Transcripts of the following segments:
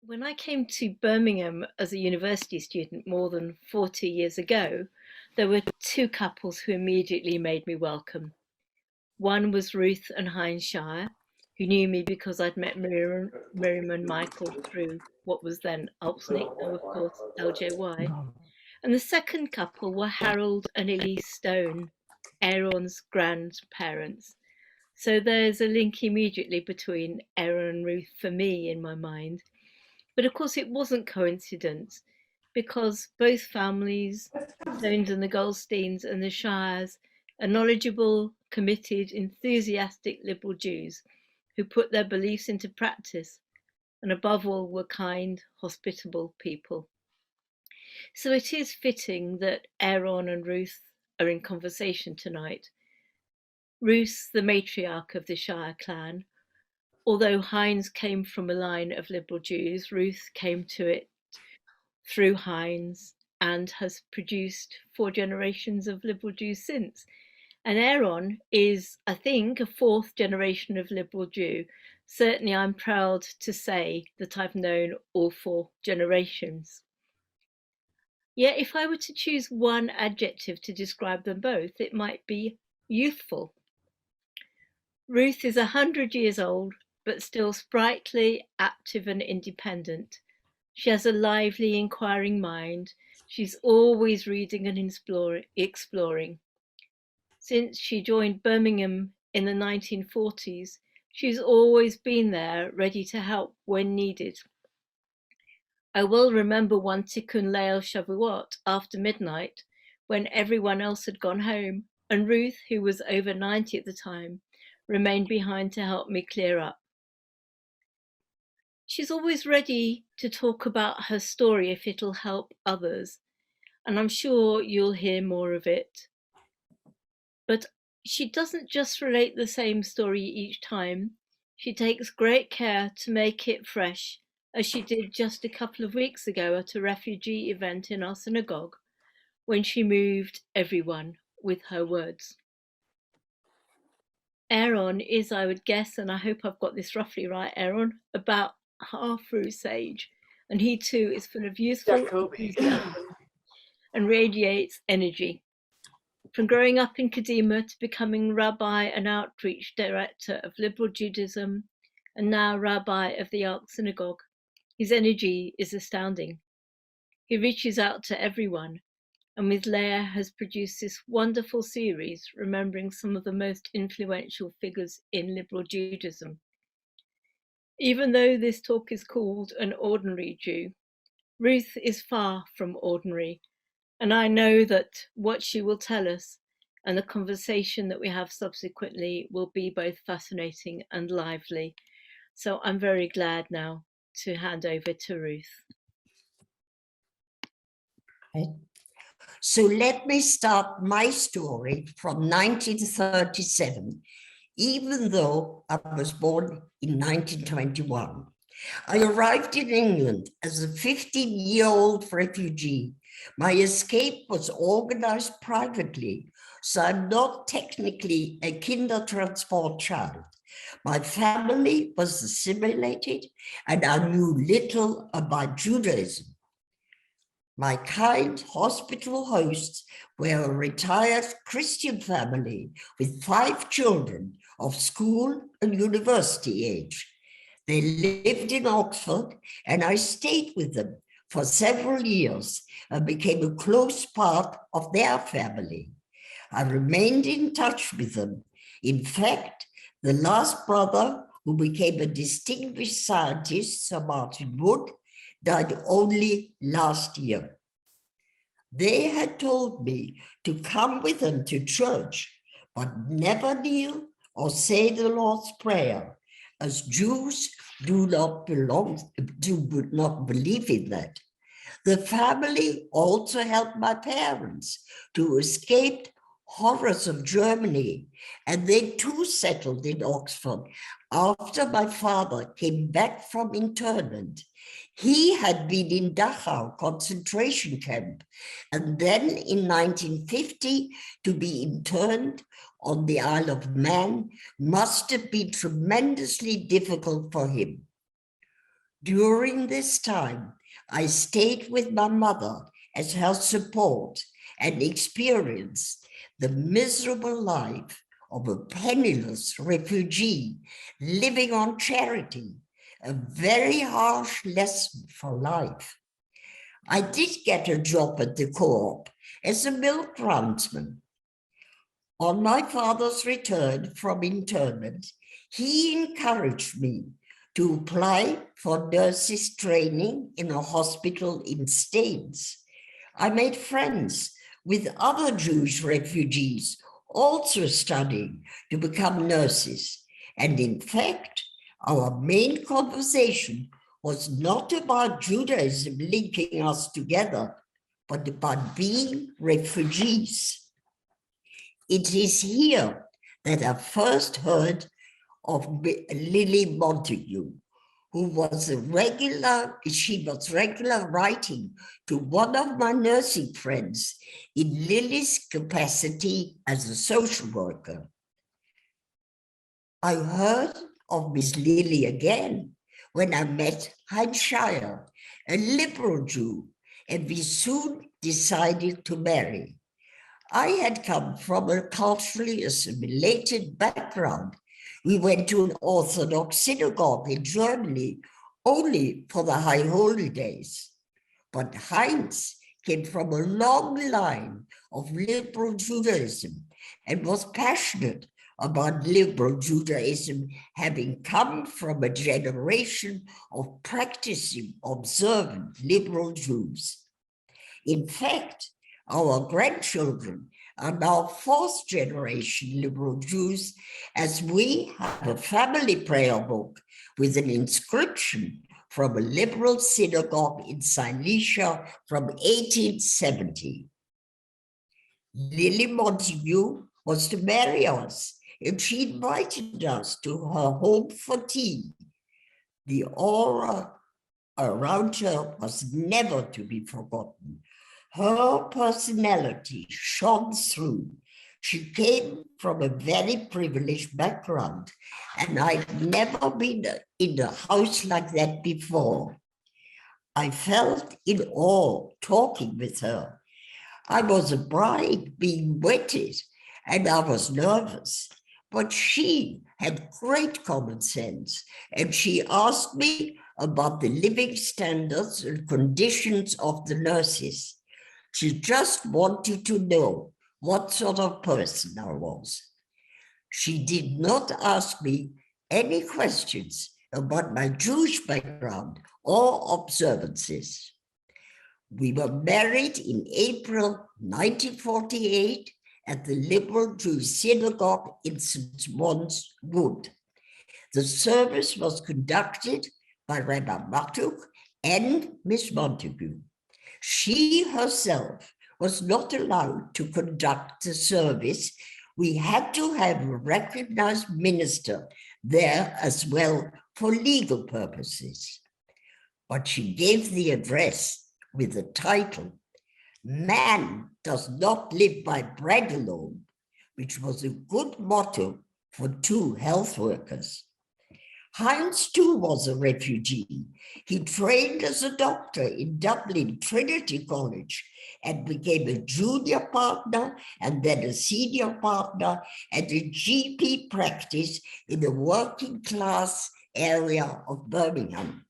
When I came to Birmingham as a university student more than 40 years ago, there were two couples who immediately made me welcome. One was Ruth and Heinz Shire, who knew me because I'd met Miriam and Michael through what was then Alpsnick, now of course LJY. And the second couple were Harold and Elise Stone, Aaron's grandparents. So there's a link immediately between Aaron and Ruth for me in my mind. But of course, it wasn't coincidence because both families, the Stones and the Goldsteins and the Shires, are knowledgeable, committed, enthusiastic liberal Jews who put their beliefs into practice and above all were kind, hospitable people. So it is fitting that Aaron and Ruth are in conversation tonight. Ruth, the matriarch of the Shire clan, although Heinz came from a line of liberal Jews, Ruth came to it through Heinz and has produced 4 generations of liberal Jews since. And Aaron is, I think, a 4th generation of liberal Jew. Certainly, I'm proud to say that I've known all 4 generations. Yet, if I were to choose one adjective to describe them both, it might be youthful. Ruth is 100 years old, but still sprightly, active, and independent. She has a lively, inquiring mind. She's always reading and exploring. Since she joined Birmingham in the 1940s, she's always been there, ready to help when needed. I will remember one Tikkun Leil Shavuot after midnight, when everyone else had gone home, and Ruth, who was over 90 at the time, remained behind to help me clear up. She's always ready to talk about her story if it'll help others, and I'm sure you'll hear more of it. But she doesn't just relate the same story each time. She takes great care to make it fresh, as she did just a couple of weeks ago at a refugee event in our synagogue, when she moved everyone with her words. Aaron is, I would guess, and I hope I've got this roughly right, Aaron, about half Ruth's age, and he too is full of youthful enthusiasm and radiates energy. From growing up in Kadima to becoming Rabbi and outreach director of liberal Judaism, and now Rabbi of the Ark Synagogue, his energy is astounding. He reaches out to everyone, and with Leah has produced this wonderful series remembering some of the most influential figures in liberal Judaism. Even though this talk is called An Ordinary Jew, Ruth is far from ordinary, and I know that what she will tell us and the conversation that we have subsequently will be both fascinating and lively. So I'm very glad now to hand over to Ruth. So let me start my story from 1937, even though I was born in 1921. I arrived in England as a 15-year-old refugee. My escape was organized privately, so I'm not technically a Kindertransport child. My family was assimilated, and I knew little about Judaism. My kind hospital hosts were a retired Christian family with 5 children of school and university age. They lived in Oxford, and I stayed with them for several years and became a close part of their family. I remained in touch with them. In fact, the last brother, who became a distinguished scientist, Sir Martin Wood, died only last year. They had told me to come with them to church, but never kneel or say the Lord's Prayer, as Jews do not believe in that. The family also helped my parents to escape horrors of Germany, and they too settled in Oxford after my father came back from internment. He had been in Dachau concentration camp, and then in 1950 to be interned on the Isle of Man must have been tremendously difficult for him. During this time, I stayed with my mother as her support and experienced the miserable life of a penniless refugee living on charity, a very harsh lesson for life. I did get a job at the co-op as a milk roundsman. On my father's return from internment, he encouraged me to apply for nurses training in a hospital in Staines. I made friends with other Jewish refugees also studying to become nurses. And in fact, our main conversation was not about Judaism linking us together, but about being refugees. It is here that I first heard of Lily Montague, who was she was regular writing to one of my nursing friends in Lily's capacity as a social worker. I heard of Miss Lily again when I met Shire, a liberal Jew, and we soon decided to marry. I had come from a culturally assimilated background. We went to an Orthodox synagogue in Germany only for the high holy days. But Heinz came from a long line of liberal Judaism and was passionate about liberal Judaism, having come from a generation of practicing, observant liberal Jews. In fact, our grandchildren are now fourth generation liberal Jews, as we have a family prayer book with an inscription from a liberal synagogue in Silesia from 1870. Lily Montague was to marry us, and she invited us to her home for tea. The aura around her was never to be forgotten. Her personality shone through. She came from a very privileged background, and I'd never been in a house like that before. I felt in awe talking with her. I was a bride being wedded, and I was nervous, but she had great common sense, and she asked me about the living standards and conditions of the nurses. She just wanted to know what sort of person I was. She did not ask me any questions about my Jewish background or observances. We were married in April 1948 at the Liberal Jewish Synagogue in St. Mons Wood. The service was conducted by Rabbi Matuk and Miss Montague. She herself was not allowed to conduct the service. We had to have a recognized minister there as well for legal purposes. But she gave the address with the title, "Man does not live by bread alone," which was a good motto for two health workers. Heinz too was a refugee. He trained as a doctor in Dublin Trinity College and became a junior partner and then a senior partner at a GP practice in the working class area of Birmingham.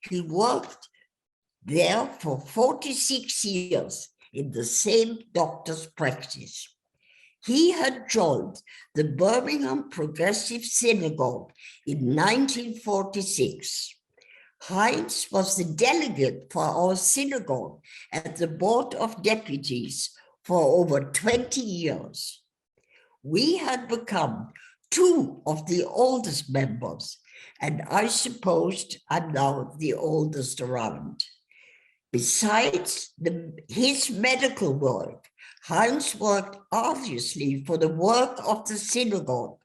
He worked there for 46 years in the same doctor's practice. He had joined the Birmingham Progressive Synagogue in 1946. Heinz was the delegate for our synagogue at the Board of Deputies for over 20 years. We had become two of the oldest members, and I supposed I'm now the oldest around. Besides his medical work, Heinz worked arduously for the work of the synagogue,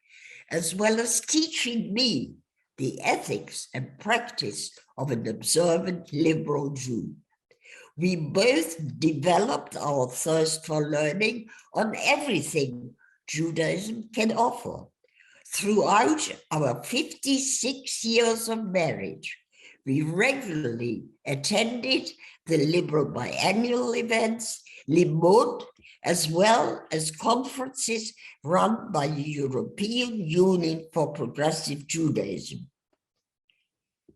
as well as teaching me the ethics and practice of an observant liberal Jew. We both developed our thirst for learning on everything Judaism can offer. Throughout our 56 years of marriage, We regularly attended the liberal biannual events, Limud, as well as conferences run by the European Union for Progressive Judaism.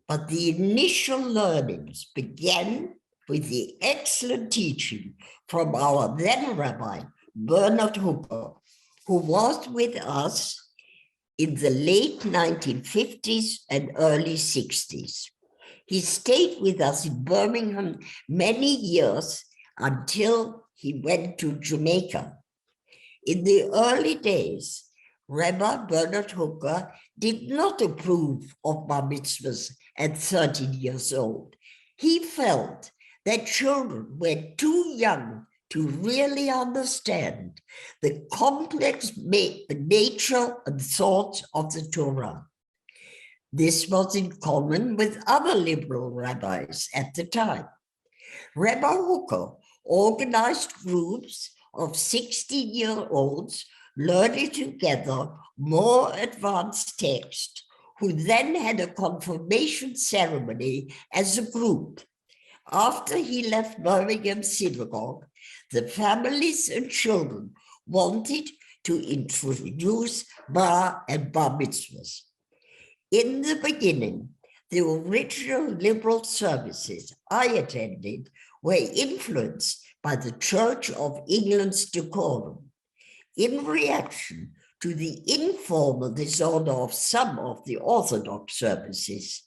But the initial learnings began with the excellent teaching from our then Rabbi, Bernard Hooker, who was with us in the late 1950s and early 60s. He stayed with us in Birmingham many years until he went to Jamaica. In the early days, Rabbi Bernard Hooker did not approve of bar mitzvahs at 13 years old. He felt that children were too young to really understand the complex nature and thoughts of the Torah. This was in common with other liberal rabbis at the time. Rabbi Hooker organized groups of 16-year-olds learning together more advanced text, who then had a confirmation ceremony as a group. After he left Birmingham Synagogue, the families and children wanted to introduce bar and bar mitzvahs. In the beginning, the original liberal services I attended were influenced by the Church of England's decorum. In reaction to the informal disorder of some of the Orthodox services,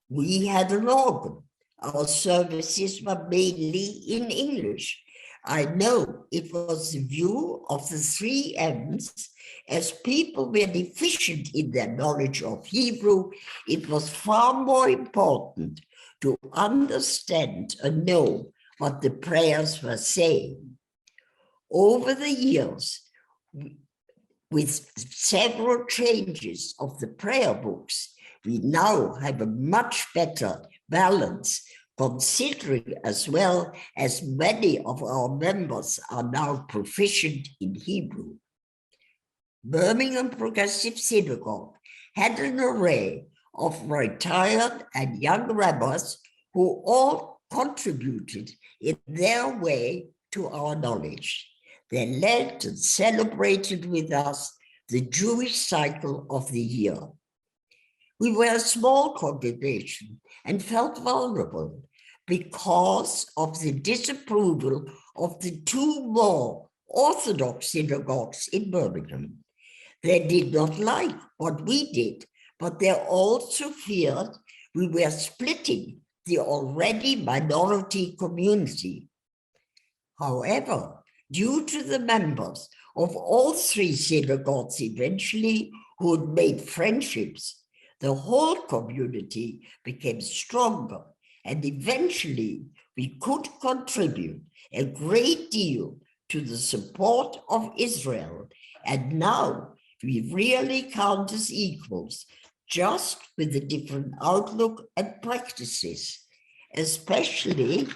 we had an organ. Our services were mainly in English. I know it was the view of the 3 M's. As people were deficient in their knowledge of Hebrew, it was far more important to understand and know what the prayers were saying. Over the years, with several changes of the prayer books, we now have a much better balance, considering as well as many of our members are now proficient in Hebrew. Birmingham Progressive Synagogue had an array of retired and young rabbis who all contributed in their way to our knowledge. They led and celebrated with us the Jewish cycle of the year. We were a small congregation and felt vulnerable because of the disapproval of the 2 more Orthodox synagogues in Birmingham. They did not like what we did, but they also feared we were splitting the already minority community. However, due to the members of all 3 synagogues eventually who had made friendships, the whole community became stronger, and eventually we could contribute a great deal to the support of Israel. And now we really count as equals, just with a different outlook and practices, especially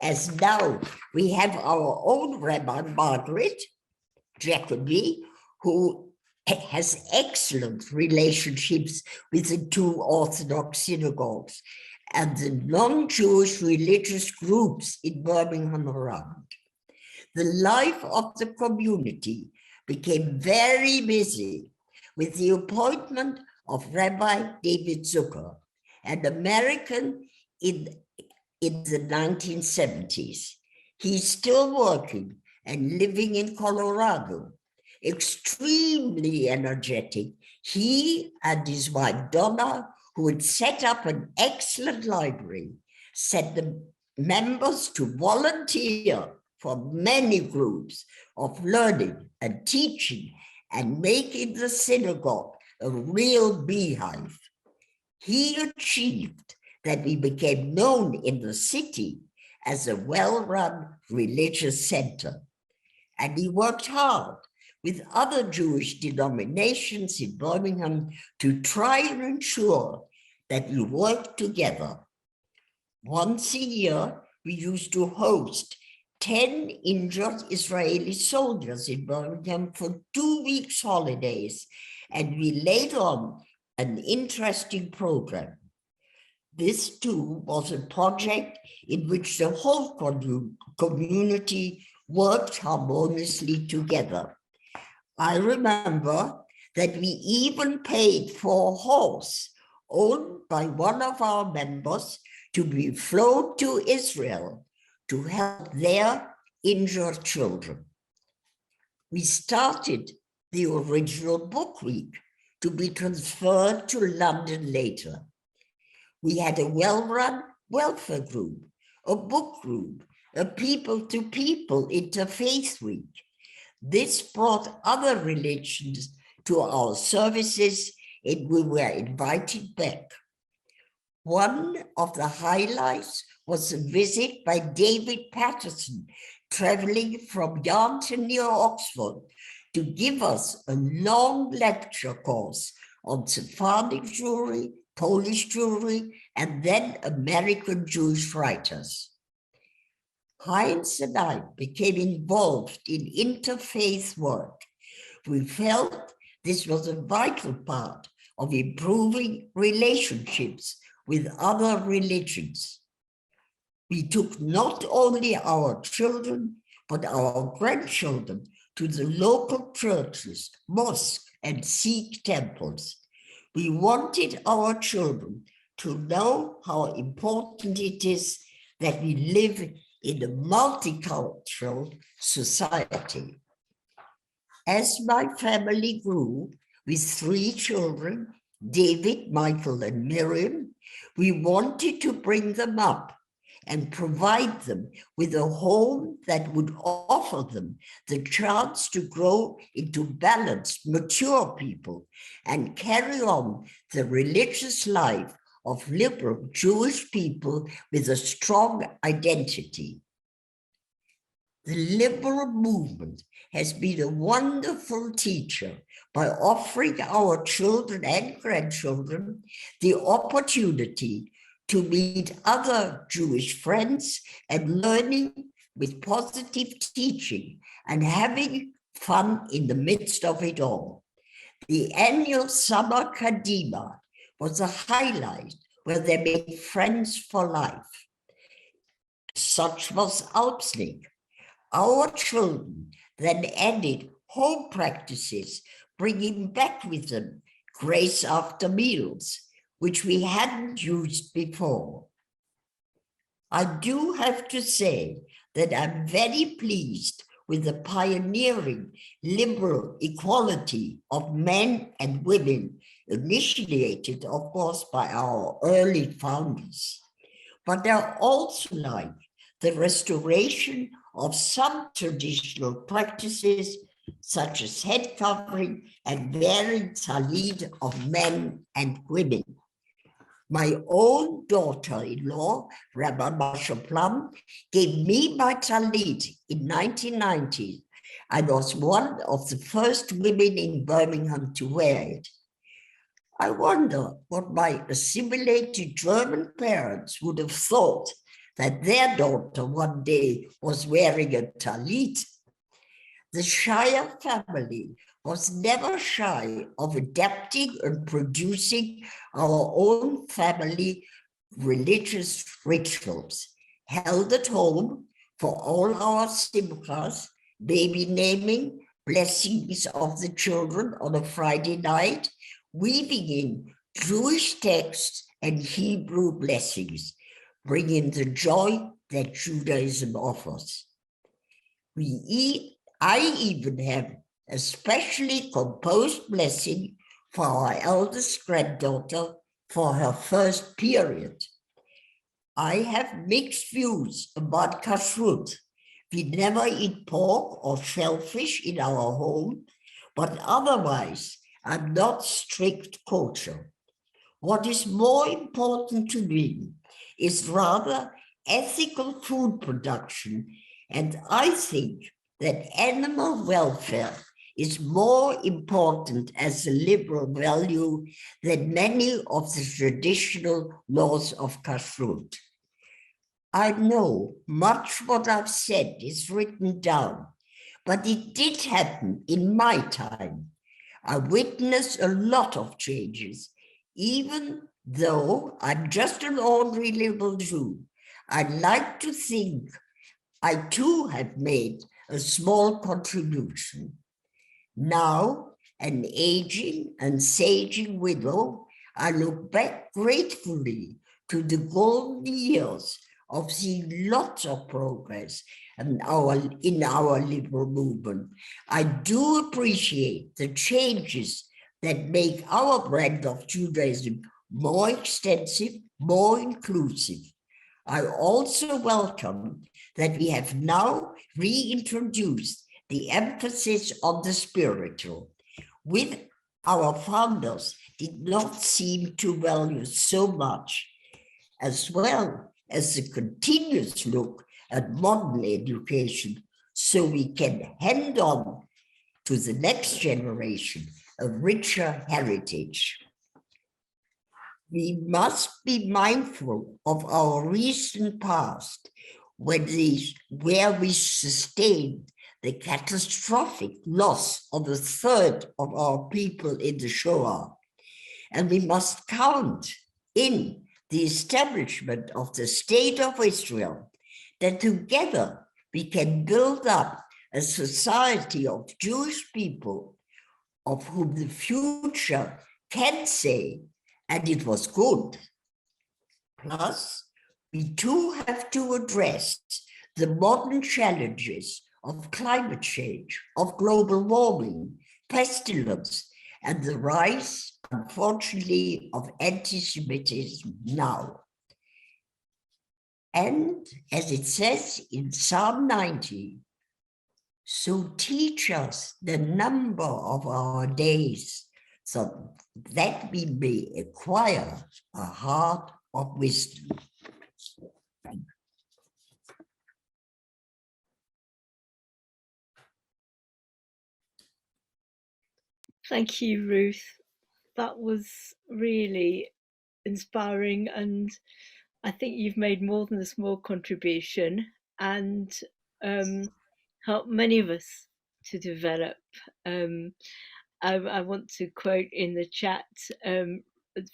as now we have our own Rabbi Margaret Jacobi, who has excellent relationships with the 2 Orthodox synagogues and the non-Jewish religious groups in Birmingham around. The life of the community became very busy with the appointment of Rabbi David Zucker, an American in the 1970s. He's still working and living in Colorado, extremely energetic. He and his wife Donna, who had set up an excellent library, set the members to volunteer for many groups of learning and teaching and making the synagogue a real beehive. He achieved that we became known in the city as a well-run religious center. And he worked hard with other Jewish denominations in Birmingham to try and ensure that we worked together. Once a year, we used to host 10 injured Israeli soldiers in Birmingham for 2 weeks holidays, and we laid on an interesting program. This too was a project in which the whole community worked harmoniously together. I remember that we even paid for a horse owned by one of our members to be flown to Israel to help their injured children. We started the original book week to be transferred to London later. We had a well-run welfare group, a book group, a people-to-people interfaith week. This brought other religions to our services, and we were invited back. One of the highlights was a visit by David Patterson, traveling from Yarnton near Oxford, to give us a long lecture course on Sephardic Jewry, Polish Jewry, and then American Jewish writers. Heinz and I became involved in interfaith work. We felt this was a vital part of improving relationships with other religions. We took not only our children, but our grandchildren to the local churches, mosques, and Sikh temples. We wanted our children to know how important it is that we live in a multicultural society. As my family grew with 3 children, David, Michael, and Miriam, we wanted to bring them up and provide them with a home that would offer them the chance to grow into balanced, mature people and carry on the religious life of liberal Jewish people with a strong identity. The liberal movement has been a wonderful teacher by offering our children and grandchildren the opportunity to meet other Jewish friends and learning with positive teaching and having fun in the midst of it all. The annual summer Kadima was a highlight where they made friends for life. Such was Alpsnik. Our children then added home practices, bringing back with them grace after meals, which we hadn't used before. I do have to say that I'm very pleased with the pioneering liberal equality of men and women, initiated, of course, by our early founders. But I also like the restoration of some traditional practices, such as head covering and wearing tallit of men and women. My own daughter-in-law, Rabbi Marsha Plum, gave me my tallit in 1990. I was one of the first women in Birmingham to wear it. I wonder what my assimilated German parents would have thought that their daughter one day was wearing a tallit. The Shire family was never shy of adapting and producing our own family religious rituals, held at home for all our simchas, baby naming, blessings of the children on a Friday night, weaving in Jewish texts and Hebrew blessings, bringing the joy that Judaism offers. I even have a specially composed blessing for our eldest granddaughter for her first period. I have mixed views about kashrut. We never eat pork or shellfish in our home, but otherwise I'm not strict kosher. What is more important to me is rather ethical food production, and I think that animal welfare is more important as a liberal value than many of the traditional laws of kashrut. I know much what I've said is written down, but it did happen in my time. I witnessed a lot of changes, even though I'm just an ordinary liberal Jew. I'd like to think I too have made a small contribution. Now, an aging and saging widow, I look back gratefully to the golden years of seeing lots of progress in our liberal movement. I do appreciate the changes that make our brand of Judaism more extensive, more inclusive. I also welcome that we have now reintroduced the emphasis on the spiritual, with our founders did not seem to value so much, as well as the continuous look at modern education, so we can hand on to the next generation a richer heritage. We must be mindful of our recent past, where we sustained the catastrophic loss of a third of our people in the Shoah. And we must count in the establishment of the State of Israel that together we can build up a society of Jewish people of whom the future can say, and it was good. Plus, we too have to address the modern challenges of climate change, of global warming, pestilence, and the rise, unfortunately, of anti-Semitism now. And as it says in Psalm 90, so teach us the number of our days, so that we may acquire a heart of wisdom. Thank you, Ruth. That was really inspiring, and I think you've made more than a small contribution and helped many of us to develop. I want to quote in the chat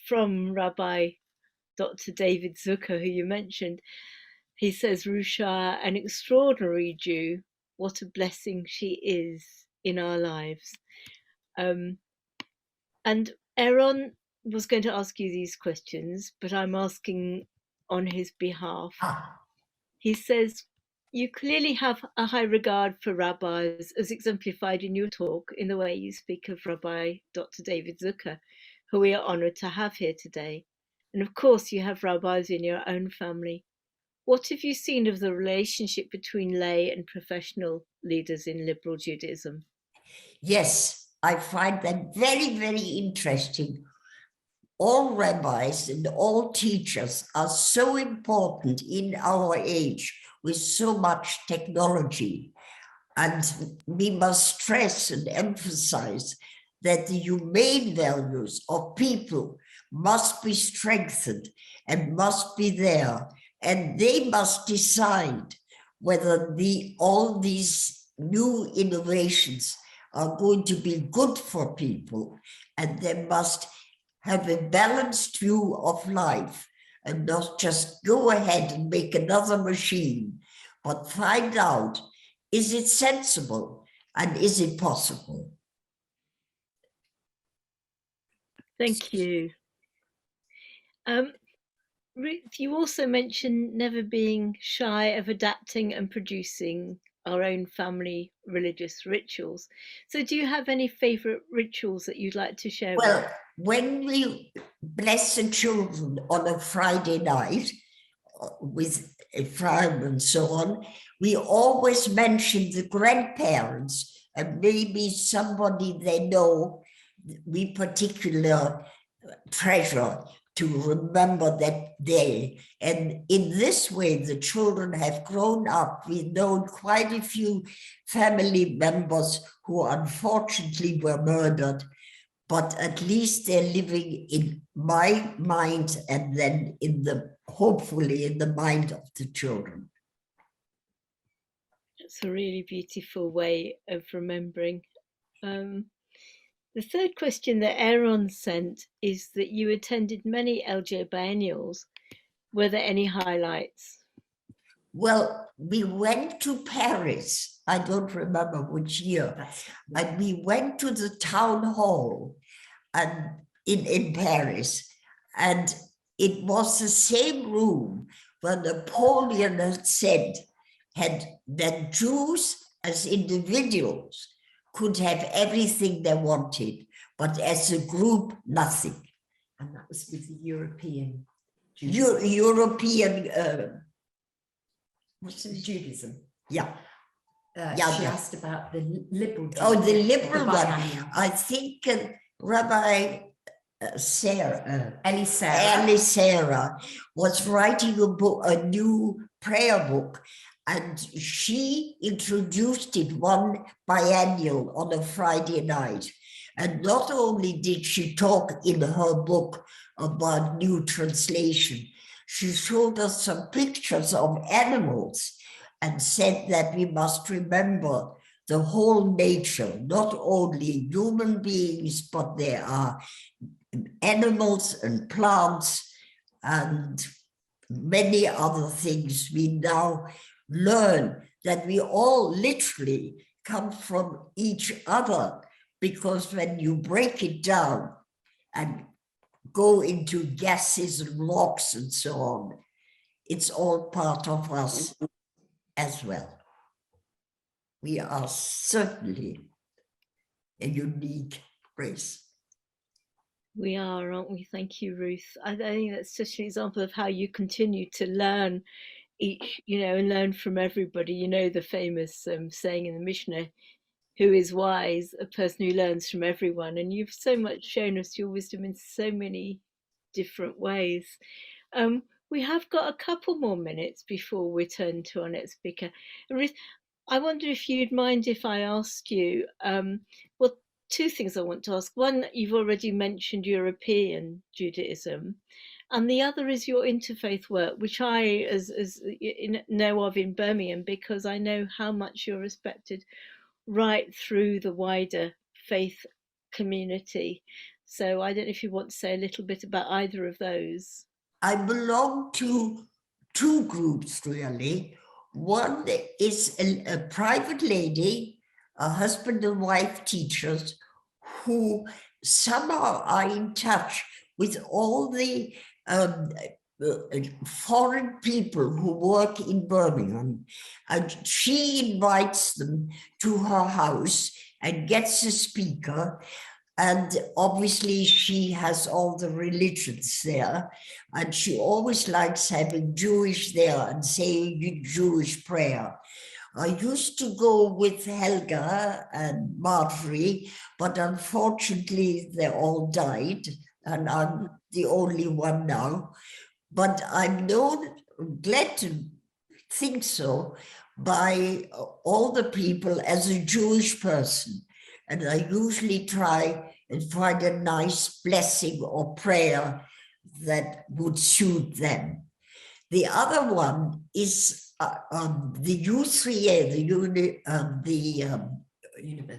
from Rabbi Dr. David Zucker, who you mentioned. He says, Rusha, an extraordinary Jew, what a blessing she is in our lives. And Aaron was going to ask you these questions, but I'm asking on his behalf. He says, you clearly have a high regard for rabbis, as exemplified in your talk in the way you speak of Rabbi Dr. David Zucker, who we are honored to have here today. And of course, you have rabbis in your own family. What have you seen of the relationship between lay and professional leaders in liberal Judaism? Yes, I find that very, very interesting. All rabbis and all teachers are so important in our age with so much technology. And we must stress and emphasize that the humane values of people must be strengthened and must be there. And they must decide whether all these new innovations are going to be good for people, and they must have a balanced view of life and not just go ahead and make another machine, but find out, is it sensible and is it possible? Thank you. Ruth, you also mentioned never being shy of adapting and producing our own family religious rituals. So do you have any favorite rituals that you'd like to share? Well, when we bless the children on a Friday night with a friend and so on, we always mention the grandparents and maybe somebody they know we particularly treasure, to remember that day. And in this way, the children have grown up. We've known quite a few family members who unfortunately were murdered but at least they're living in my mind and then hopefully in the mind of the children. It's a really beautiful way of remembering. The third question that Aaron sent is that you attended many LJ biennials. Were there any highlights? Well, we went to Paris. I don't remember which year. And we went to the town hall and in Paris. And it was the same room where Napoleon had said that Jews as individuals could have everything they wanted, but as a group, nothing. And that was with the European what's it? Judaism. Yeah. She asked about the liberal. Oh, the liberal one. biennial. I think Rabbi Sarah, Sarah was writing a new prayer book, and she introduced it one biennial on a Friday night. And not only did she talk in her book about new translation, she showed us some pictures of animals and said that we must remember the whole nature, not only human beings, but there are animals and plants and many other things. We now learn that we all literally come from each other, because when you break it down and go into gases and rocks and so on, it's all part of us as well. We are certainly a unique race. We are, aren't we? Thank you, Ruth. I think that's such an example of how you continue to learn each, and learn from everybody. The famous saying in the Mishnah, who is wise? A person who learns from everyone. And you've so much shown us your wisdom in so many different ways. We have got a couple more minutes before we turn to our next speaker. Ruth, I wonder if you'd mind if I asked you, well, two things I want to ask. One, you've already mentioned European Judaism, and the other is your interfaith work, which I know of in Birmingham, because I know how much you're respected right through the wider faith community. So I don't know if you want to say a little bit about either of those. I belong to two groups, really. One is a private lady, a husband and wife teachers, who somehow are in touch with all the foreign people who work in Birmingham. And she invites them to her house and gets a speaker. And obviously she has all the religions there, and she always likes having Jewish there and saying Jewish prayer. I used to go with Helga and Marjorie, but unfortunately they all died, and I'm the only one now. But I'm glad to think so, by all the people as a Jewish person. And I usually try and find a nice blessing or prayer that would suit them. The other one is the U3A, the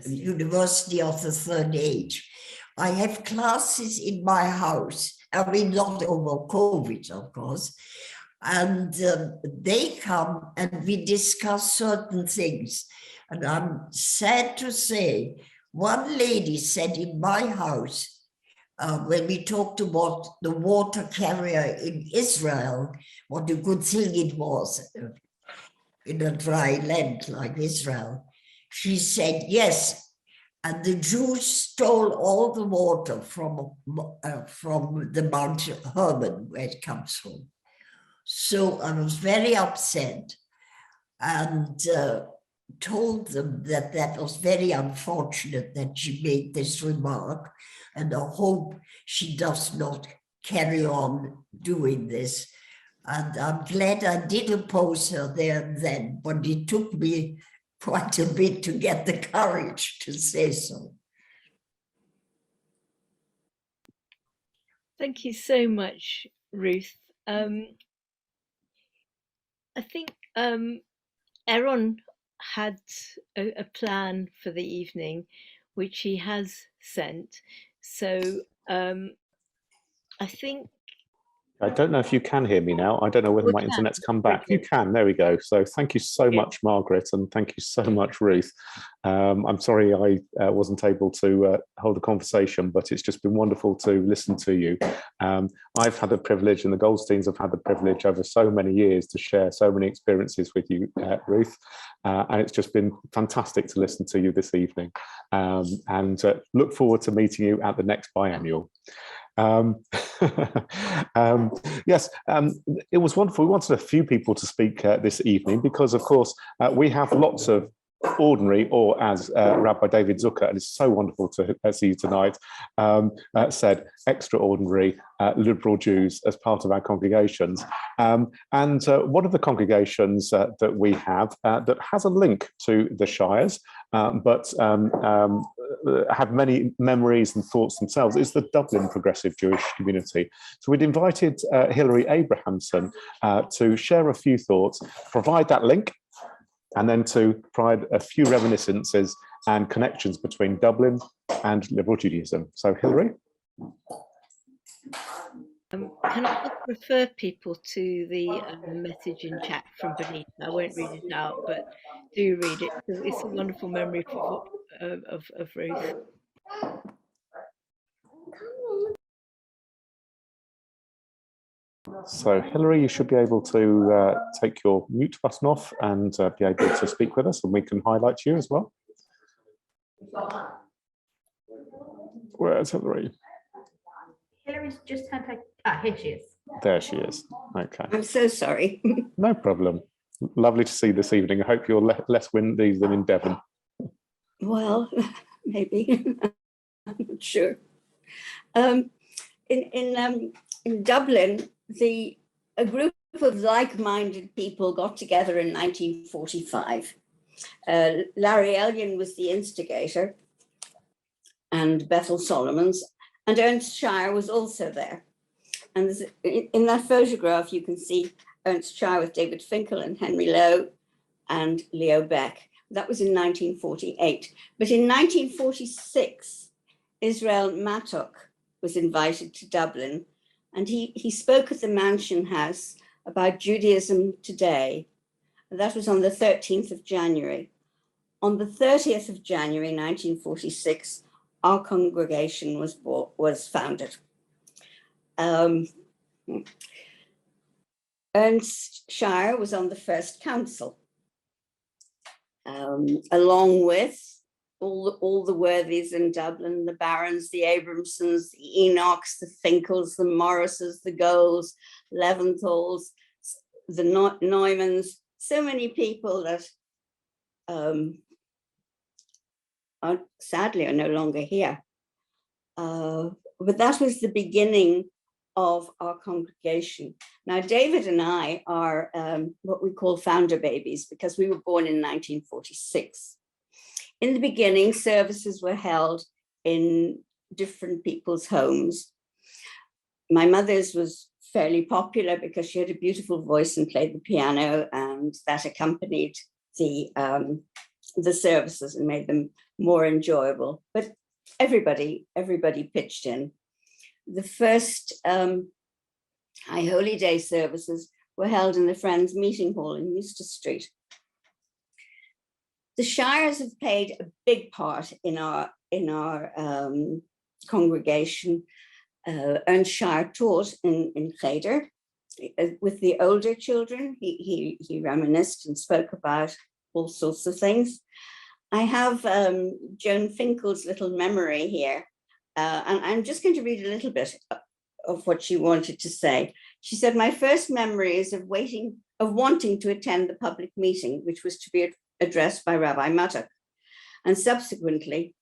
University of the Third Age. I have classes in my house. I mean, not over COVID, of course. And they come and we discuss certain things. And I'm sad to say, one lady said in my house, when we talked about the water carrier in Israel, what a good thing it was in a dry land like Israel, she said, yes, and the Jews stole all the water from the Mount Hermon, where it comes from. So I was very upset and told them that was very unfortunate that she made this remark, and I hope she does not carry on doing this. And I'm glad I did oppose her there and then, but it took me quite a bit to get the courage to say so. Thank you so much, Ruth. I think Aaron had a plan for the evening, which he has sent. So I think I don't know if you can hear me now. I don't know whether we my can. internet's come back. You can, there we go. So thank you so much, Margaret, and thank you so much, Ruth. I'm sorry I wasn't able to hold a conversation, but it's just been wonderful to listen to you. I've had the privilege, and the Goldsteins have had the privilege over so many years to share so many experiences with you, Ruth, and it's just been fantastic to listen to you this evening, and look forward to meeting you at the next biennial. Yes, it was wonderful. We wanted a few people to speak this evening because, of course, we have lots of ordinary, or as Rabbi David Zucker, and it's so wonderful to see you tonight, said, extraordinary liberal Jews as part of our congregations. And one of the congregations that we have that has a link to the Shires, but have many memories and thoughts themselves, is the Dublin Progressive Jewish Community. So we'd invited Hilary Abrahamson to share a few thoughts, provide that link, and then to provide a few reminiscences and connections between Dublin and liberal Judaism. So, Hilary? Can I just refer people to the message in chat from Benita? I won't read it out, but do read it. It's a wonderful memory of Ruth. So, Hilary, you should be able to take your mute button off and be able to speak with us, and we can highlight you as well. Where's Hilary? Hilary's just had her. Here she is. There she is. Okay. I'm so sorry. No problem. Lovely to see you this evening. I hope you're less windy than in Devon. Well, maybe. I'm not sure. In Dublin, a group of like-minded people got together in 1945. Larry Elgin was the instigator, and Bethel Solomons, and Ernst Shire was also there. And in that photograph, you can see Ernst Shire with David Finkel and Henry Lowe and Leo Beck. That was in 1948. But in 1946, Israel Mattock was invited to Dublin, and he spoke at the Mansion House about Judaism today. And that was on the 13th of January. On the 30th of January, 1946, our congregation was founded. Ernst Shire was on the first council, along with all the worthies in Dublin, the Barons, the Abramsons, the Enochs, the Finkels, the Morrises, the Goals, Leventhals, the Neumanns, so many people that sadly are no longer here. But that was the beginning of our congregation. Now, David and I are what we call founder babies because we were born in 1946. In the beginning, services were held in different people's homes. My mother's was fairly popular because she had a beautiful voice and played the piano, and that accompanied the services and made them more enjoyable. But everybody pitched in. The first High Holy Day services were held in the Friends Meeting Hall in Eustace Street. The Shires have played a big part in our congregation. Ernst Shire taught in Cheder with the older children. He reminisced and spoke about all sorts of things. I have Joan Finkel's little memory here, and I'm just going to read a little bit of what she wanted to say. She said, "My first memory is of wanting to attend the public meeting, which was to be addressed by Rabbi Mattock, and subsequently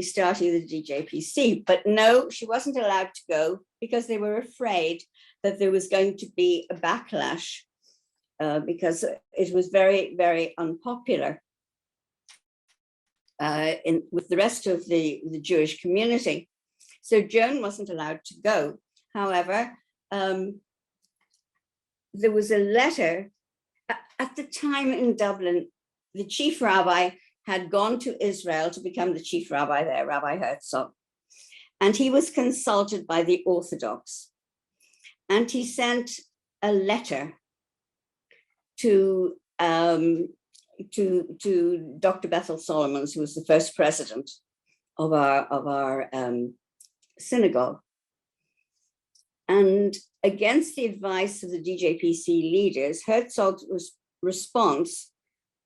starting the DJPC. But no, she wasn't allowed to go because they were afraid that there was going to be a backlash because it was very, very unpopular with the rest of the Jewish community. So Joan wasn't allowed to go. However, there was a letter at the time in Dublin. The chief rabbi had gone to Israel to become the chief rabbi there, Rabbi Herzog, and he was consulted by the Orthodox, and he sent a letter to Dr. Bethel Solomons, who was the first president of our synagogue. And against the advice of the DJPC leaders, Herzog's response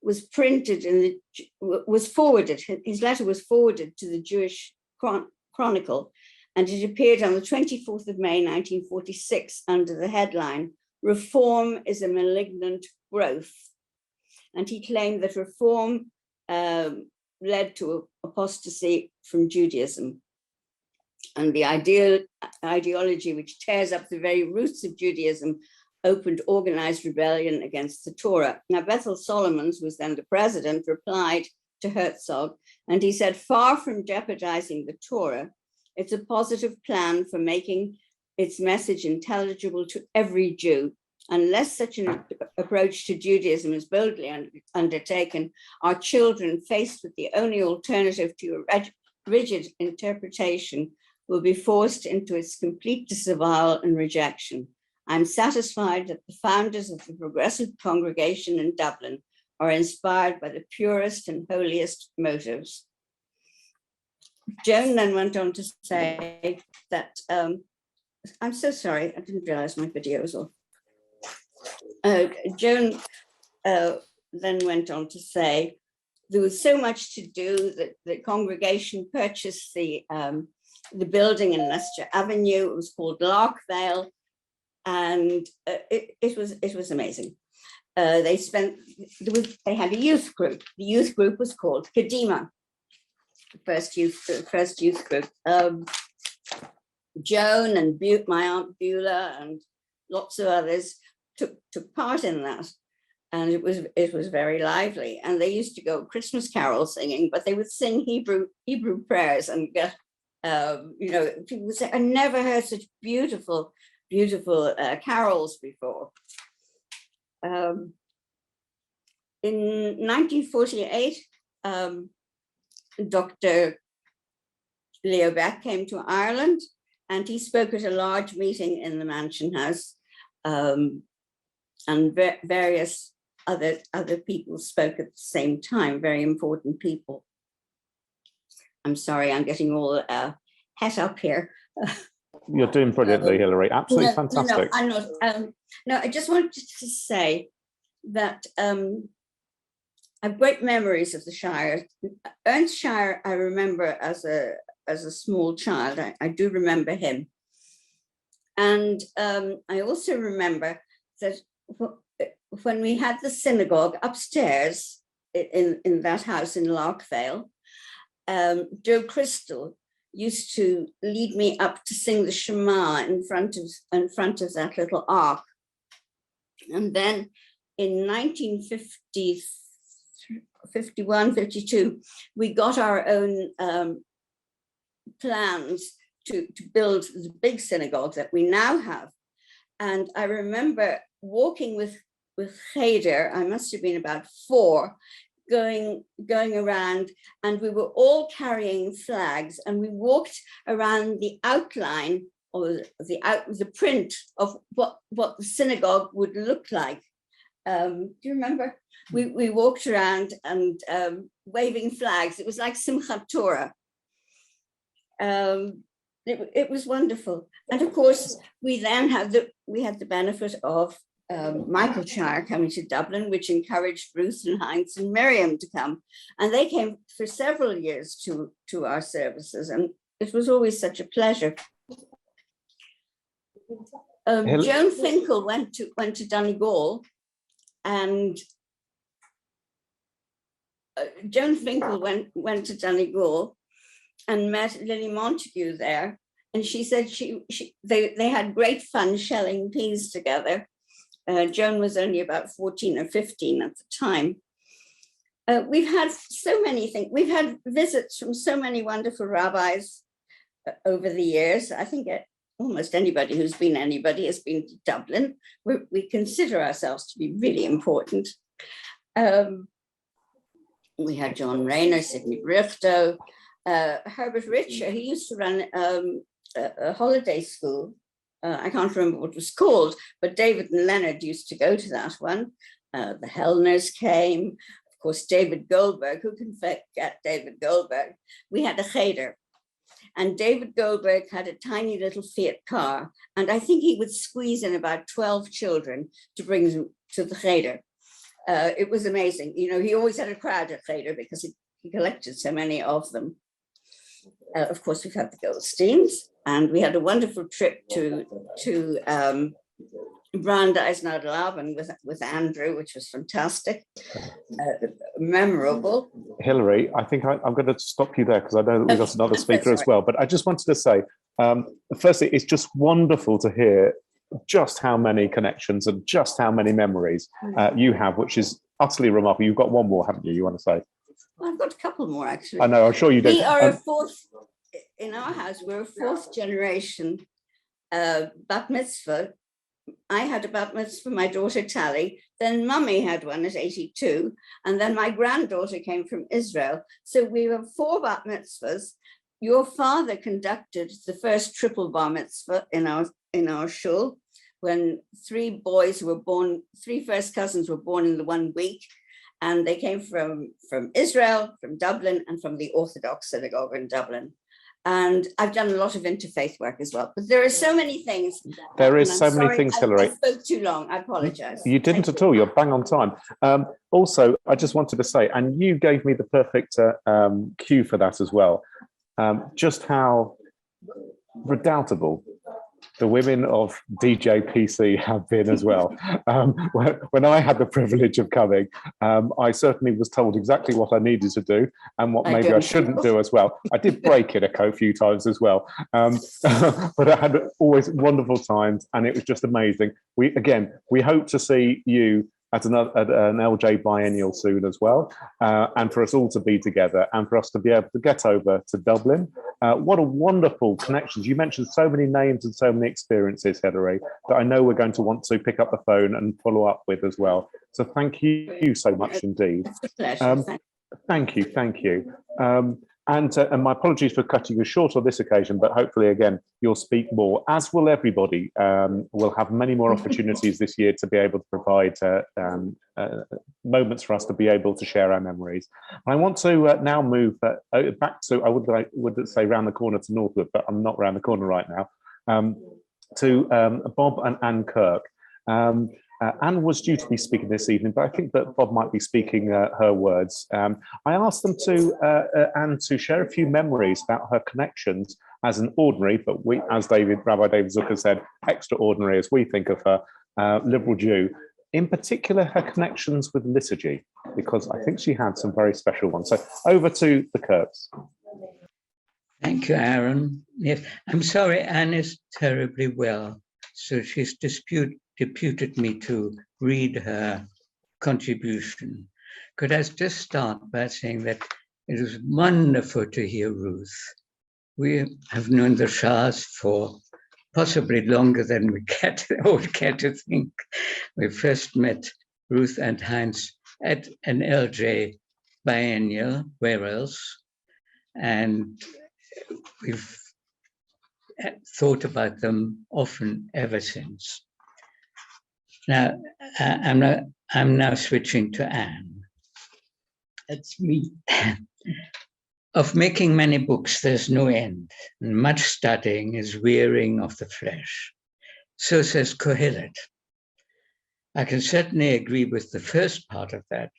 was printed was forwarded. His letter was forwarded to the Jewish Chronicle, and it appeared on the 24th of May, 1946, under the headline, "Reform is a Malignant Growth." And he claimed that reform led to apostasy from Judaism, and the ideology which tears up the very roots of Judaism opened organized rebellion against the Torah. Now, Bethel Solomons was then the president, replied to Herzog, and he said, "Far from jeopardizing the Torah, it's a positive plan for making its message intelligible to every Jew. Unless such an approach to Judaism is boldly undertaken, our children, faced with the only alternative to a rigid interpretation, will be forced into its complete disavowal and rejection. I'm satisfied that the founders of the Progressive Congregation in Dublin are inspired by the purest and holiest motives." Joan then went on to say that, I'm so sorry, I didn't realize my video was off. Joan then went on to say there was so much to do that the congregation purchased the building in Leicester Avenue. It was called Larkvale, and it was amazing. They had a youth group. The youth group was called Kadima, the first youth group. Joan and my Aunt Beulah and lots of others took part in that, and it was very lively. And they used to go Christmas carol singing, but they would sing Hebrew prayers and get people would say, "I never heard such beautiful carols before." In 1948, Dr. Leo Beck came to Ireland, and he spoke at a large meeting in the Mansion House, and various other people spoke at the same time, very important people. I'm sorry, I'm getting all het up here. You're doing brilliantly, Hilary. Absolutely fantastic. I'm not. No, I just wanted to say that I have great memories of the Shire. Ernst Shire, I remember as a small child. I do remember him. And I also remember that when we had the synagogue upstairs in that house in Larkvale, Joe Crystal used to lead me up to sing the Shema in front of that little ark. And then in 1951, 52, we got our own plans to build the big synagogue that we now have. And I remember walking with Cheder, I must have been about 4, going around, and we were all carrying flags, and we walked around the outline or the print of what the synagogue would look like. Do you remember? We walked around and waving flags. It was like Simchat Torah. It was wonderful. And of course, we then had the benefit of Michael Shire coming to Dublin, which encouraged Ruth and Heinz and Miriam to come. And they came for several years to our services. And it was always such a pleasure. Joan Finkel went to Donegal, and Joan Finkel went to Donegal and met Lily Montague there. And she said they had great fun shelling peas together. Joan was only about 14 or 15 at the time. We've had so many things. We've had visits from so many wonderful rabbis. over the years. I think almost anybody who's been anybody has been to Dublin. We consider ourselves to be really important. We had John Rayner, Sidney Brichto, Herbert Richer. He used to run a holiday school. I can't remember what it was called, but David and Leonard used to go to that one. The Hellners came. Of course, David Goldberg. Who can forget David Goldberg? We had a cheder. And David Goldberg had a tiny little Fiat car. And I think he would squeeze in about 12 children to bring them to the cheder. It was amazing. You know, he always had a crowd at cheder because he collected so many of them. Of course, we've had the Goldsteins, and we had a wonderful trip to Brandeis naar de Laben with Andrew, which was fantastic, memorable. Hilary, I think I'm going to stop you there because I know that we've got another speaker as well. But I just wanted to say, firstly, it's just wonderful to hear just how many connections and just how many memories you have, which is utterly remarkable. You've got one more, haven't you? You want to say? Well, I've got a couple more, actually. I know, I'm sure you do. We are in our house, we're a fourth generation bat mitzvah. I had a bat mitzvah, my daughter Tally, then Mummy had one at 82, and then my granddaughter came from Israel. So we were 4 bat mitzvahs. Your father conducted the first triple bar mitzvah in our shul, when 3 boys were born, 3 first cousins were born in the 1 week, and they came from Israel, from Dublin, and from the Orthodox synagogue in Dublin. And I've done a lot of interfaith work as well. But there are so many things. There is so many things, Hilary. I spoke too long. I apologize. You didn't at all. You're bang on time. Also, I just wanted to say, and you gave me the perfect cue for that as well, just how redoubtable the women of DJ PC have been as well. When I had the privilege of coming, I certainly was told exactly what I needed to do and what maybe I shouldn't do as well. I did break it a few times as well, but I had always wonderful times, and it was just amazing. We hope to see you at an LJ biennial soon as well, and for us all to be together and for us to be able to get over to Dublin. What a wonderful connections. You mentioned so many names and so many experiences, Hilary, that I know we're going to want to pick up the phone and follow up with as well. So thank you so much indeed. Thank you. And my apologies for cutting you short on this occasion, but hopefully, again, you'll speak more, as will everybody. We'll have many more opportunities this year to be able to provide moments for us to be able to share our memories. And I want to now move back to, I would say round the corner to Northwood, but I'm not round the corner right now, to Bob and Anne Kirk. Anne was due to be speaking this evening, but I think that Bob might be speaking her words. I asked them Anne to share a few memories about her connections as an ordinary, but as Rabbi David Zucker said, extraordinary as we think of her, liberal Jew. In particular, her connections with liturgy, because I think she had some very special ones. So over to the Kirks. Thank you, Aaron. Yes, I'm sorry, Anne is terribly well, so she's deputed me to read her contribution. Could I just start by saying that it was wonderful to hear Ruth. We have known the Shires for possibly longer than we care to think. We first met Ruth and Heinz at an LJ biennial, where else? And we've thought about them often ever since. Now, I'm now switching to Anne. That's me. Of making many books, there's no end, and much studying is wearing of the flesh. So says Kohelet. I can certainly agree with the first part of that.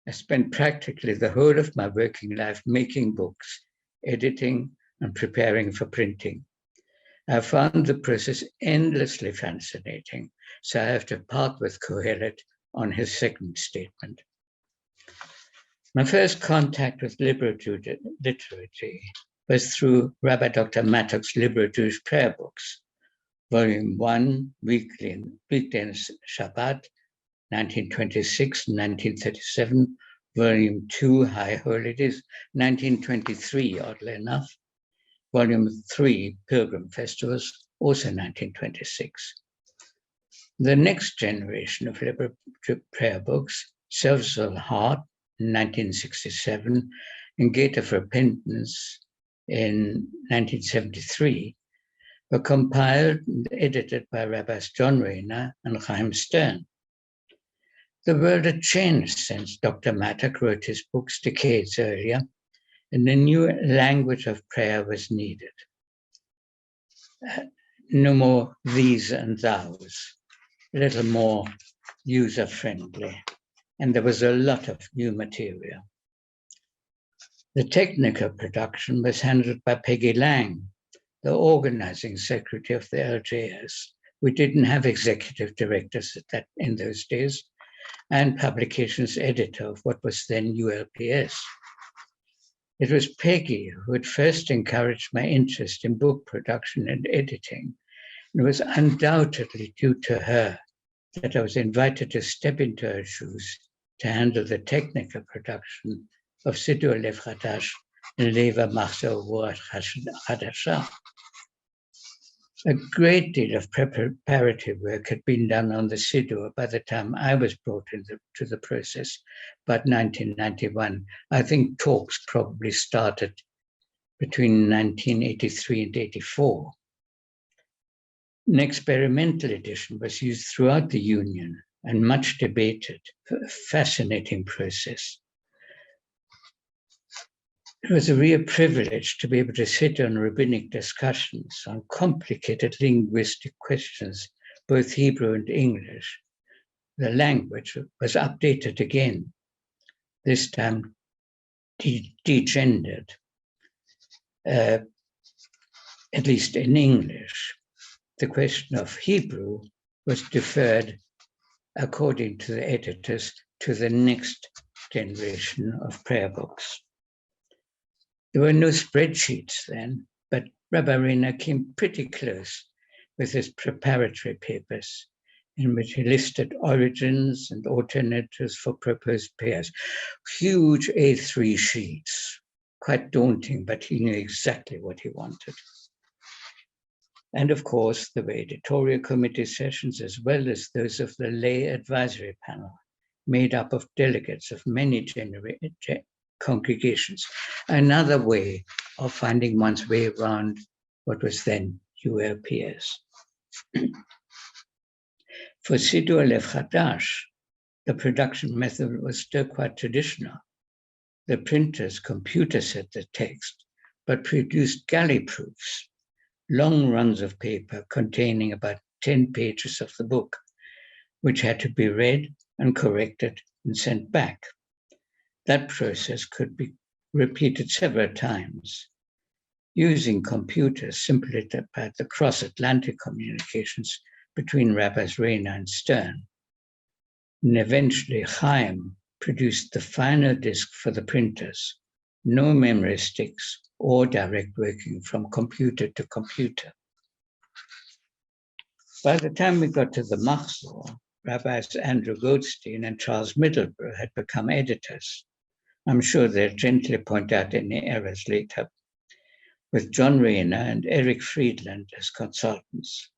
I spent practically the whole of my working life making books, editing, and preparing for printing. I found the process endlessly fascinating, so I have to part with Kohelet on his second statement. My first contact with liberal Jewish literature was through Rabbi Dr. Mattock's Liberal Jewish Prayer Books, Volume 1, Weekday and Shabbat, 1926 and 1937, Volume 2, High Holidays, 1923, oddly enough, Volume 3, Pilgrim Festivals, also 1926. The next generation of liberatory prayer books, Selves of the Heart, in 1967, and Gate of Repentance in 1973, were compiled and edited by Rabbis John Rayner and Chaim Stern. The world had changed since Dr. Mattock wrote his books decades earlier, and a new language of prayer was needed. No more these and thous, a little more user-friendly, and there was a lot of new material. The technical production was handled by Peggy Lang, the organizing secretary of the LJS. We didn't have executive directors in those days, and publications editor of what was then ULPS. It was Peggy who had first encouraged my interest in book production and editing. It was undoubtedly due to her that I was invited to step into her shoes to handle the technical production of Siddur Lev Chadash and Leva Machzor Ruach Chadasha. A great deal of preparatory work had been done on the Siddur by the time I was brought into the process, but 1991. I think talks probably started between 1983 and 84. An experimental edition was used throughout the Union and much debated, a fascinating process. It was a real privilege to be able to sit on rabbinic discussions on complicated linguistic questions, both Hebrew and English. The language was updated again, this time degendered, at least in English. The question of Hebrew was deferred, according to the editors, to the next generation of prayer books. There were no spreadsheets then, but Rabbi Rayner came pretty close with his preparatory papers, in which he listed origins and alternatives for proposed pairs. Huge A3 sheets, quite daunting, but he knew exactly what he wanted. And of course, there were editorial committee sessions as well as those of the lay advisory panel, made up of delegates of many congregations, another way of finding one's way around what was then ULPS. For Siddur Lev Chadash, the production method was still quite traditional. The printers computer set the text, but produced galley proofs, long runs of paper containing about 10 pages of the book, which had to be read and corrected and sent back. That process could be repeated several times. Using computers simplified the cross-Atlantic communications between Rabbis Rayner and Stern. And eventually, Chaim produced the final disk for the printers, no memory sticks or direct working from computer to computer. By the time we got to the Machzor, Rabbis Andrew Goldstein and Charles Middleborough had become editors. I'm sure they'll gently point out any errors later, with John Rayner and Eric Friedland as consultants.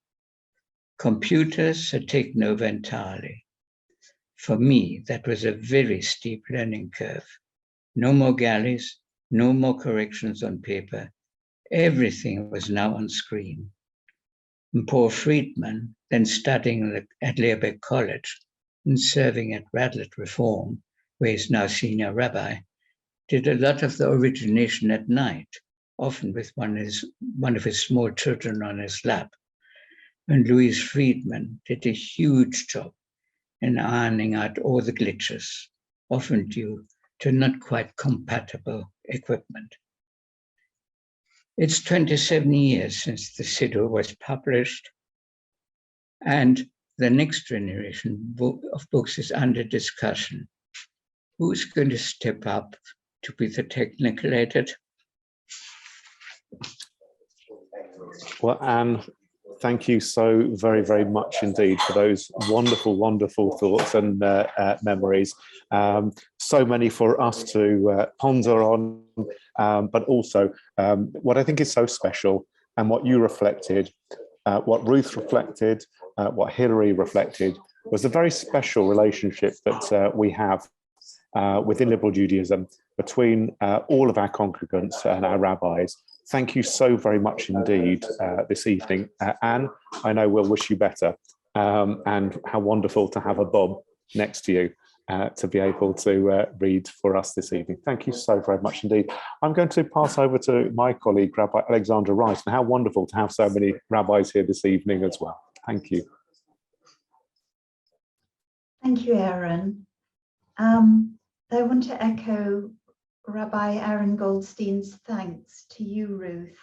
Computers had taken over entirely. For me, that was a very steep learning curve. No more galleys, no more corrections on paper. Everything was now on screen. And Paul Friedman, then studying at Learbeck College and serving at Radlett Reform, where he's now senior rabbi, did a lot of the origination at night, often with one of his small children on his lap. And Louise Friedman did a huge job in ironing out all the glitches, often due to not quite compatible equipment. It's 27 years since the Siddur was published, and the next generation of books is under discussion. Who's going to step up to be the technical editor? Well, Anne, thank you so very, very much indeed for those wonderful, wonderful thoughts and memories. so many for us to ponder on, but also what I think is so special and what you reflected, what Ruth reflected, what Hilary reflected, was the very special relationship that we have within liberal Judaism between all of our congregants and our rabbis. Thank you so very much indeed this evening. Anne, I know we'll wish you better, and how wonderful to have a Bob next to you to be able to read for us this evening. Thank you so very much indeed. I'm going to pass over to my colleague, Rabbi Alexandra Rice, and how wonderful to have so many rabbis here this evening as well. Thank you. Thank you, Aaron. I want to echo Rabbi Aaron Goldstein's thanks to you, Ruth,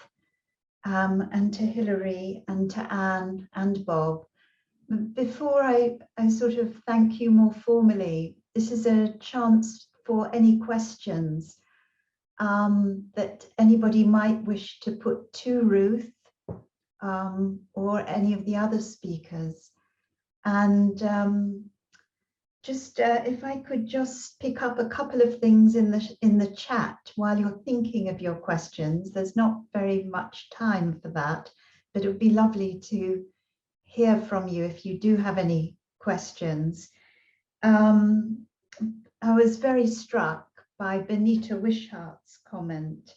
and to Hilary and to Anne and Bob. Before I sort of thank you more formally, this is a chance for any questions that anybody might wish to put to Ruth or any of the other speakers. And if I could just pick up a couple of things in the chat while you're thinking of your questions. There's not very much time for that, but it would be lovely to hear from you if you do have any questions. I was very struck by Benita Wishart's comment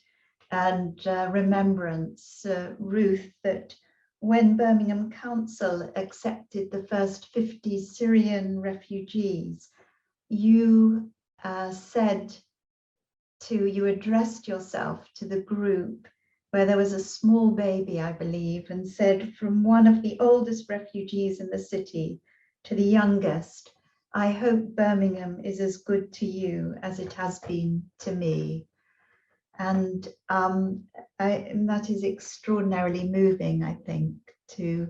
and remembrance, Ruth, that when Birmingham Council accepted the first 50 Syrian refugees, you you addressed yourself to the group where there was a small baby, I believe, and said, from one of the oldest refugees in the city to the youngest, I hope Birmingham is as good to you as it has been to me. And that is extraordinarily moving, I think, to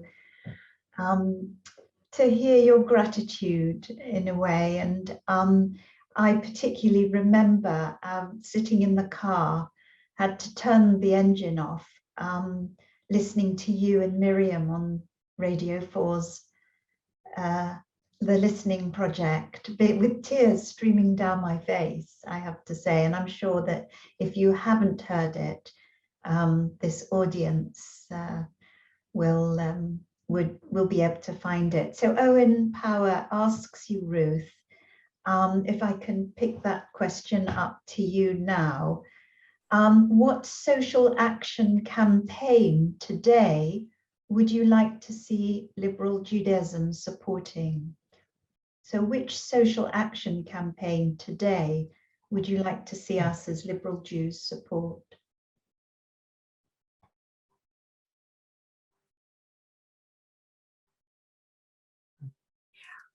hear your gratitude in a way. And I particularly remember sitting in the car, had to turn the engine off, listening to you and Miriam on Radio 4's The Listening Project, with tears streaming down my face, I have to say. And I'm sure that if you haven't heard it, this audience will be able to find it. So Owen Power asks you, Ruth, if I can pick that question up to you now. What social action campaign today would you like to see liberal Judaism supporting? So which social action campaign today would you like to see us as liberal Jews support?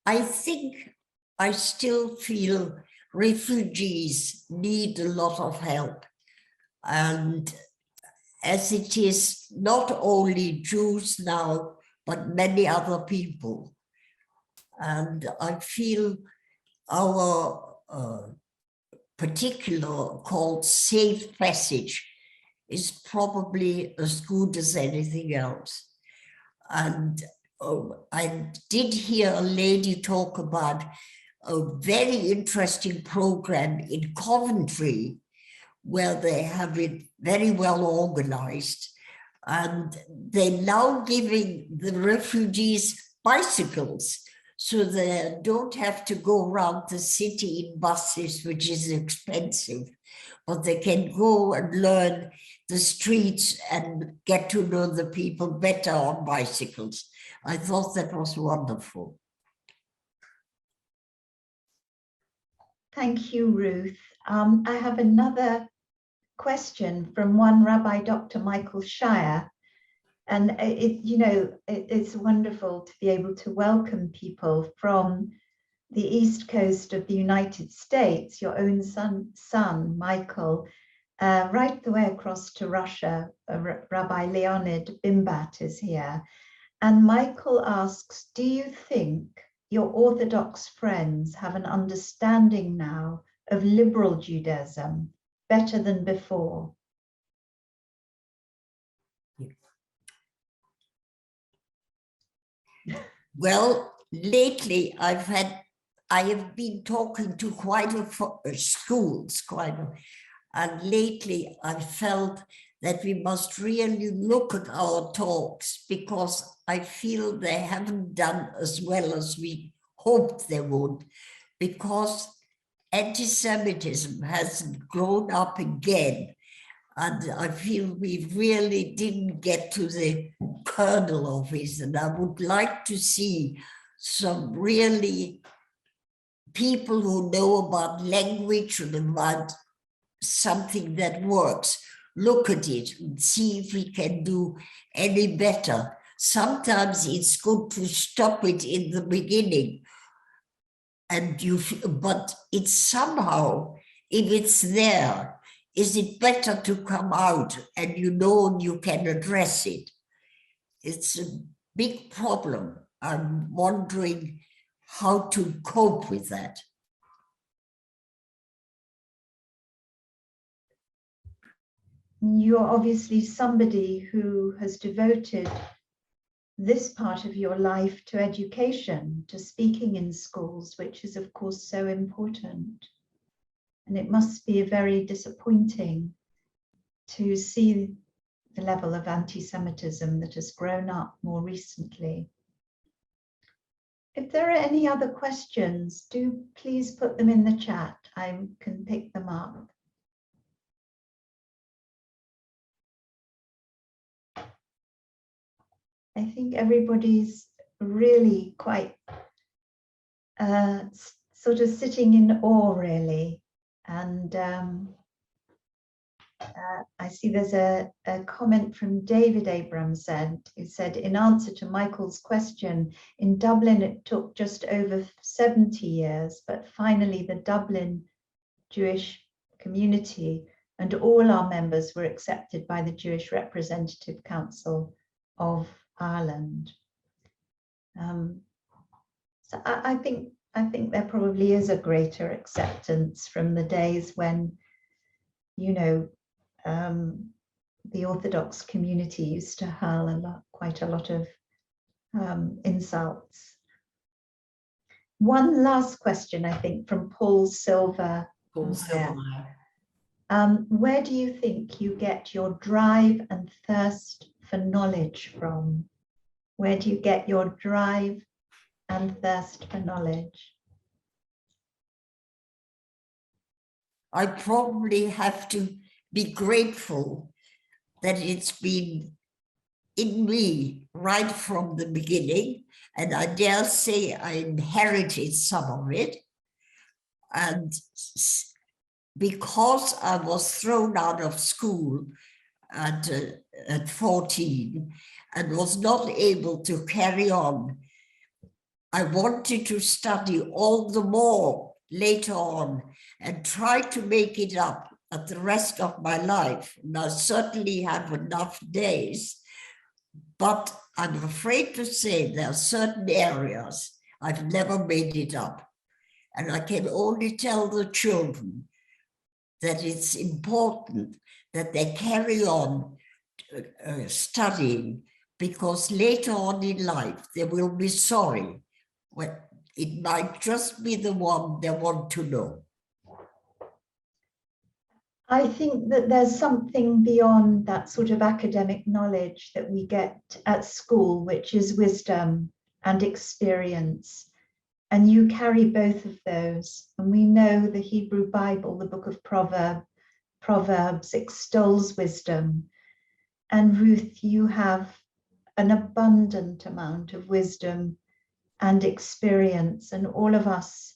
I think I still feel refugees need a lot of help. And as it is not only Jews now, but many other people. And I feel our particular called Safe Passage is probably as good as anything else. And I did hear a lady talk about a very interesting program in Coventry, where they have it very well organized. And they're now giving the refugees bicycles, so they don't have to go around the city in buses, which is expensive, but they can go and learn the streets and get to know the people better on bicycles. I thought that was wonderful. Thank you, Ruth. I have another question from one Rabbi, Dr. Michael Shire. And it's wonderful to be able to welcome people from the East Coast of the United States, your own son Michael, right the way across to Russia. Rabbi Leonid Bimbat is here. And Michael asks, do you think your Orthodox friends have an understanding now of liberal Judaism better than before? Well, lately I've had I have been talking to quite schools, and lately I felt that we must really look at our talks, because I feel they haven't done as well as we hoped they would, because anti-Semitism has grown up again. And I feel we really didn't get to the kernel of it. And I would like to see some really people who know about language and about something that works, look at it and see if we can do any better. Sometimes it's good to stop it in the beginning, but it's somehow, if it's there, is it better to come out and you can address it? It's a big problem. I'm wondering how to cope with that. You're obviously somebody who has devoted this part of your life to education, to speaking in schools, which is of course so important. And it must be very disappointing to see the level of anti-Semitism that has grown up more recently. If there are any other questions, do please put them in the chat. I can pick them up. I think everybody's really quite sort of sitting in awe, really. And I see there's a comment from David Abramson, who said, in answer to Michael's question, in Dublin it took just over 70 years, but finally the Dublin Jewish community and all our members were accepted by the Jewish Representative Council of Ireland. So I think there probably is a greater acceptance from the days when, the Orthodox community used to hurl quite a lot of insults. One last question, I think, from Paul Silver. Where do you think you get your drive and thirst for knowledge from? Where do you get your drive and thirst for knowledge? I probably have to be grateful that it's been in me right from the beginning, and I dare say I inherited some of it. And because I was thrown out of school at 14 and was not able to carry on, I wanted to study all the more later on and try to make it up at the rest of my life. And I certainly have enough days, but I'm afraid to say there are certain areas I've never made it up. And I can only tell the children that it's important that they carry on studying, because later on in life, they will be sorry. Well, it might just be the one they want to know. I think that there's something beyond that sort of academic knowledge that we get at school, which is wisdom and experience. And you carry both of those. And we know the Hebrew Bible, the book of Proverbs, extols wisdom. And Ruth, you have an abundant amount of wisdom and experience. And all of us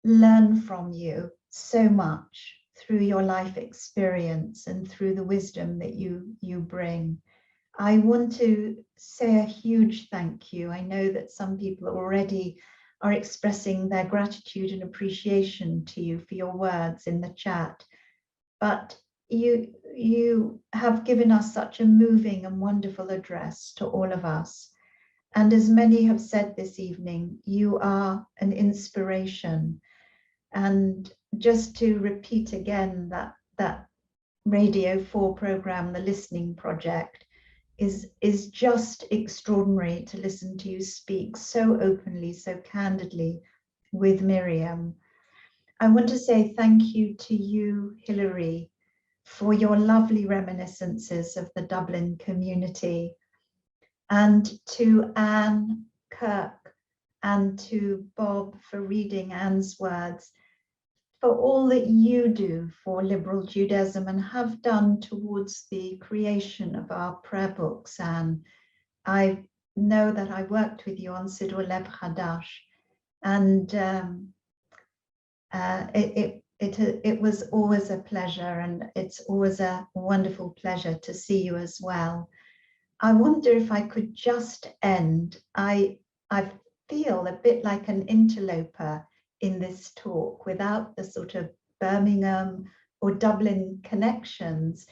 learn from you so much through your life experience and through the wisdom that you bring. I want to say a huge thank you. I know that some people already are expressing their gratitude and appreciation to you for your words in the chat, but you have given us such a moving and wonderful address to all of us. And as many have said this evening, you are an inspiration. And just to repeat again, that Radio 4 program, the Listening Project, is just extraordinary to listen to you speak so openly, so candidly with Miriam. I want to say thank you to you, Hilary, for your lovely reminiscences of the Dublin community, and to Anne Kirk and to Bob for reading Anne's words, for all that you do for liberal Judaism and have done towards the creation of our prayer books. And I know that I worked with you on Siddur Lev Chadash, and it was always a pleasure, and it's always a wonderful pleasure to see you as well. I wonder if I could just end. I feel a bit like an interloper in this talk without the sort of Birmingham or Dublin connections.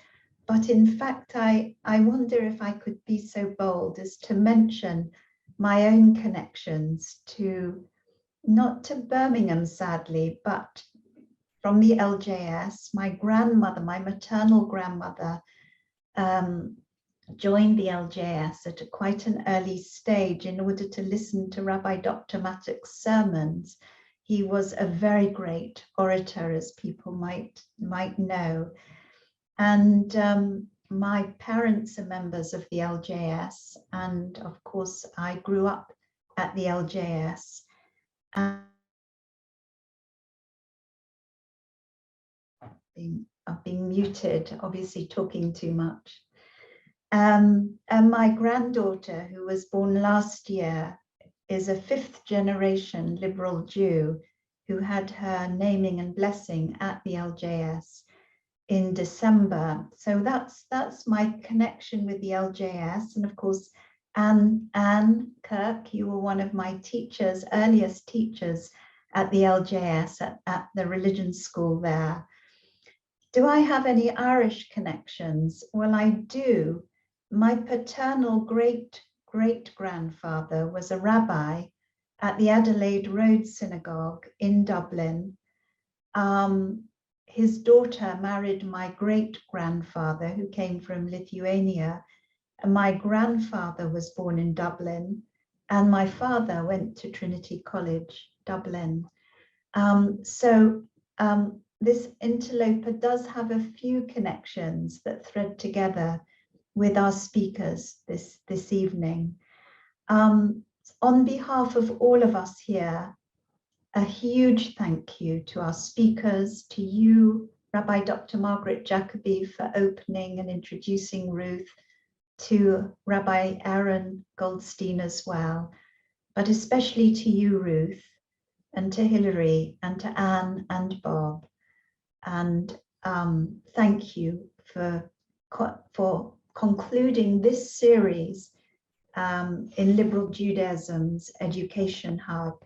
But in fact, I wonder if I could be so bold as to mention my own connections to, not to Birmingham, sadly, but from the LJS. My grandmother, my maternal grandmother, joined the LJS at quite an early stage in order to listen to Rabbi Dr. Mattock's sermons. He was a very great orator, as people might know. And my parents are members of the LJS, and of course I grew up at the LJS. And I've been muted, obviously talking too much. And my granddaughter, who was born last year, is a 5th generation liberal Jew who had her naming and blessing at the LJS in December. So that's my connection with the LJS. And of course, Anne Kirk, you were one of my teachers, earliest teachers at the LJS, at the religion school there. Do I have any Irish connections? Well, I do. My paternal great-great-grandfather was a rabbi at the Adelaide Road Synagogue in Dublin. His daughter married my great-grandfather, who came from Lithuania, and my grandfather was born in Dublin, and my father went to Trinity College, Dublin. This interloper does have a few connections that thread together with our speakers this evening. On behalf of all of us here, a huge thank you to our speakers, to you, Rabbi Dr. Margaret Jacobi, for opening and introducing Ruth, to Rabbi Aaron Goldstein as well, but especially to you, Ruth, and to Hilary, and to Anne and Bob. And thank you for concluding this series in Liberal Judaism's Education Hub.